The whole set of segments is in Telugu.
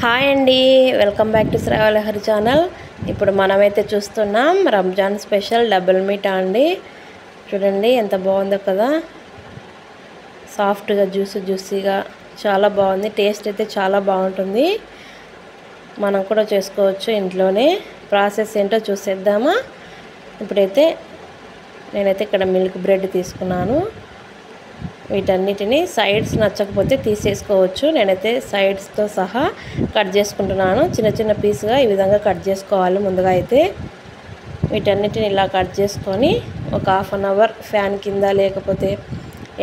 హాయ్ అండి, వెల్కమ్ బ్యాక్ టు శ్రావళహరి ఛానల్. ఇప్పుడు మనమైతే చూస్తున్నాం రంజాన్ స్పెషల్ డబుల్ మీట్ అండి. చూడండి ఎంత బాగుందో కదా, సాఫ్ట్గా జ్యూసీగా చాలా బాగుంది. టేస్ట్ అయితే చాలా బాగుంటుంది. మనం కూడా చేసుకోవచ్చు ఇంట్లోనే. ప్రాసెస్ ఏంటో చూసేద్దామా. ఇప్పుడైతే నేనైతే ఇక్కడ మిల్క్ బ్రెడ్ తీసుకున్నాను. వీటన్నిటిని సైడ్స్ నచ్చకపోతే తీసేసుకోవచ్చు. నేనైతే సైడ్స్తో సహా కట్ చేసుకుంటున్నాను. చిన్న చిన్న పీస్గా ఈ విధంగా కట్ చేసుకోవాలి. ముందుగా అయితే వీటన్నిటిని ఇలా కట్ చేసుకొని ఒక హాఫ్ అన్ అవర్ ఫ్యాన్ కింద లేకపోతే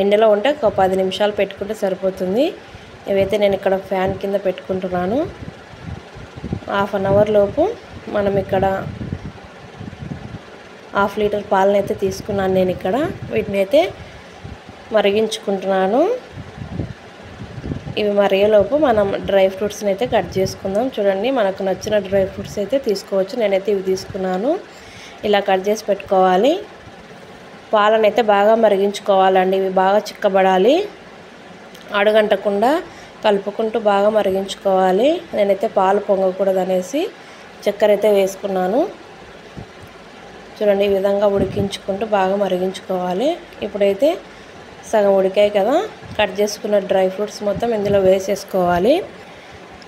ఎండలో ఉంటే ఒక 10 నిమిషాలు పెట్టుకుంటే సరిపోతుంది. ఇవైతే నేను ఇక్కడ ఫ్యాన్ కింద పెట్టుకుంటున్నాను. హాఫ్ అన్ అవర్ లోపు మనం ఇక్కడ 1/2 లీటర్ పాలను అయితే తీసుకున్నాను. నేను ఇక్కడ వీటిని అయితే మరిగించుకుంటున్నాను. ఇవి మరిగేలోపు మనం డ్రై ఫ్రూట్స్ని అయితే కట్ చేసుకుందాం. చూడండి, మనకు నచ్చిన డ్రై ఫ్రూట్స్ అయితే తీసుకోవచ్చు. నేనైతే ఇవి తీసుకున్నాను. ఇలా కట్ చేసి పెట్టుకోవాలి. పాలను అయితే బాగా మరిగించుకోవాలండి. ఇవి బాగా చిక్కబడాలి. అడుగంటకుండా కలుపుకుంటూ బాగా మరిగించుకోవాలి. నేనైతే పాలు పొంగకూడదు అనేసి చక్కెర అయితే వేసుకున్నాను. చూడండి, ఈ విధంగా ఉడికించుకుంటూ బాగా మరిగించుకోవాలి. ఇప్పుడైతే సగం ఉడికాయి కదా, కట్ చేసుకున్న డ్రై ఫ్రూట్స్ మొత్తం ఇందులో వేసేసుకోవాలి.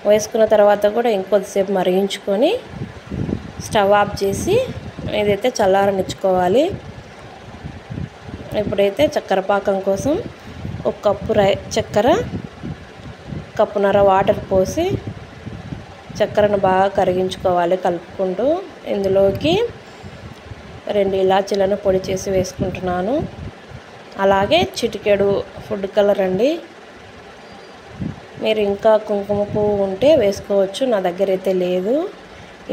వేసుకున్న తర్వాత కూడా ఇంకొద్దిసేపు మరిగించుకొని స్టవ్ ఆఫ్ చేసి ఇదైతే చల్లారనిచ్చుకోవాలి. ఇప్పుడైతే చక్కెర పాకం కోసం 1 కప్పు చక్కెర, కప్పున్నర వాటర్ పోసి చక్కెరను బాగా కరిగించుకోవాలి కలుపుకుంటూ. ఇందులోకి 2 ఇలాచీలను పొడి చేసి వేసుకుంటున్నాను. అలాగే చిటికెడు ఫుడ్ కలర్ అండి. మీరు ఇంకా కుంకుమ పువ్వు ఉంటే వేసుకోవచ్చు. నా దగ్గర అయితే లేదు.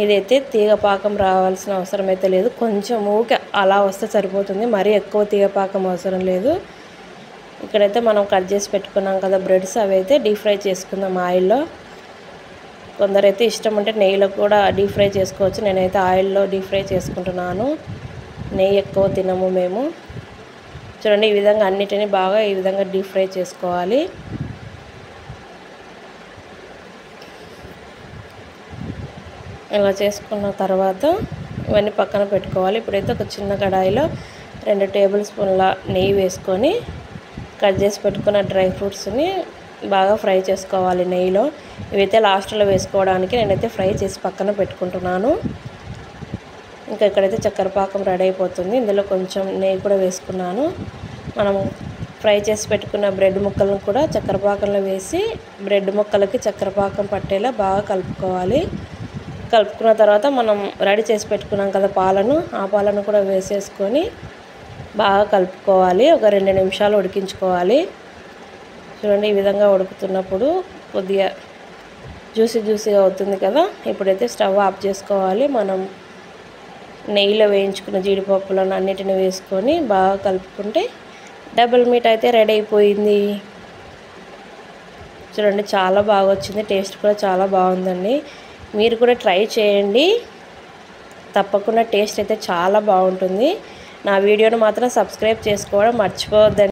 ఇదైతే తీగ పాకం రావాల్సిన అవసరం అయితే లేదు. కొంచెం ఊకే అలా వస్తే సరిపోతుంది. మరీ ఎక్కువ తీగ పాకం అవసరం లేదు. ఇక్కడైతే మనం కట్ చేసి పెట్టుకున్నాం కదా బ్రెడ్స్, అవి అయితే డీప్ ఫ్రై చేసుకుందాం ఆయిల్లో. కొందరైతే ఇష్టం ఉంటే నెయ్యిలో కూడా డీప్ ఫ్రై చేసుకోవచ్చు. నేనైతే ఆయిల్లో డీప్ ఫ్రై చేసుకుంటున్నాను. నెయ్యి ఎక్కువ తినము మేము. చూడండి, ఈ విధంగా అన్నిటిని బాగా ఈ విధంగా డీప్ ఫ్రై చేసుకోవాలి. ఇలా చేసుకున్న తర్వాత ఇవన్నీ పక్కన పెట్టుకోవాలి. ఇప్పుడైతే ఒక చిన్న కడాయిలో 2 టేబుల్ స్పూన్ల నెయ్యి వేసుకొని కట్ చేసి పెట్టుకున్న డ్రై ఫ్రూట్స్ని బాగా ఫ్రై చేసుకోవాలి నెయ్యిలో. ఇవైతే లాస్ట్లో వేసుకోవడానికి నేనైతే ఫ్రై చేసి పక్కన పెట్టుకుంటున్నాను. ఇంకా ఇక్కడైతే చక్కెర పాకం రెడీ అయిపోతుంది. ఇందులో కొంచెం నెయ్యి కూడా వేసుకున్నాను. మనం ఫ్రై చేసి పెట్టుకున్న బ్రెడ్ ముక్కలను కూడా చక్కెర పాకంలో వేసి బ్రెడ్ ముక్కలకి చక్కెర పాకం పట్టేలా బాగా కలుపుకోవాలి. కలుపుకున్న తర్వాత మనం రెడీ చేసి పెట్టుకున్నాం కదా పాలను, ఆ పాలను కూడా వేసేసుకొని బాగా కలుపుకోవాలి. ఒక 2 నిమిషాలు ఉడికించుకోవాలి. చూడండి, ఈ విధంగా ఉడుకుతున్నప్పుడు కొద్దిగా జ్యూసీగా అవుతుంది కదా. ఇప్పుడైతే స్టవ్ ఆఫ్ చేసుకోవాలి. మనం నెయ్యిలో వేయించుకున్న జీడిపప్పులను అన్నిటిని వేసుకొని బాగా కలుపుకుంటే డబుల్ మీట్ అయితే రెడీ అయిపోయింది. చూడండి, చాలా బాగా వచ్చింది. టేస్ట్ కూడా చాలా బాగుందండి. మీరు కూడా ట్రై చేయండి. తప్పకుండా టేస్ట్ అయితే చాలా బాగుంటుంది. నా వీడియోను మాత్రం సబ్స్క్రైబ్ చేసుకోవడం మర్చిపోవద్దండి.